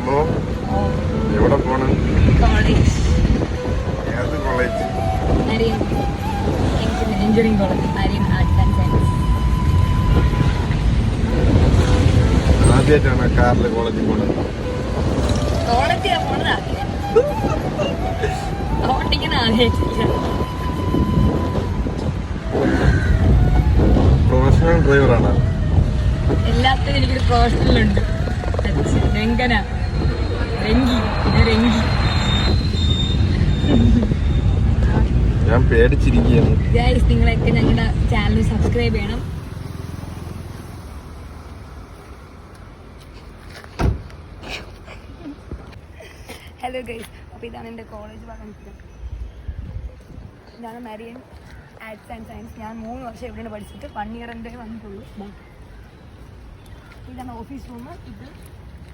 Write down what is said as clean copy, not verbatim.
Hello, എവിടെ പോണ്? College. ഏത് college? Engineering college, Aryan arts and science. ആദ്യമായിട്ടാണ് കാറിൽ കോളേജിൽ പോണത്. കോളേജിലാ പോണതാ, ഓട്ടിക്കുന്ന ആദ്യമായിട്ടില്ല. പ്രൊഫഷണൽ ഡ്രൈവറാണ്. എല്ലാത്തിനും എനിക്കൊരു പ്രൊഫഷണൽ ഉണ്ട്. രംഗന, രംഗി, രംഗി. ഞാൻ പേടിച്ചിരിക്കുകയാണ്. ഗൈസ്, നിങ്ങളൊക്കെ ഞങ്ങളുടെ ചാനൽ സബ്സ്ക്രൈബ് ചെയ്യണം. ഹലോ ഗൈസ്, അപ്പോൾ ഇതാണ് എൻ്റെ കോളേജ് ഭാഗം. ഇതാണ് മരിയൻ ആർട്സ് ആൻഡ് സയൻസ്. ഞാൻ 3 വർഷം എവിടെയാണ് പഠിച്ചിട്ട് 1 ഇയർ എൻ്റെ വന്നിട്ടുള്ളൂ. ഇതാണ് ഓഫീസ് റൂം. ഇത്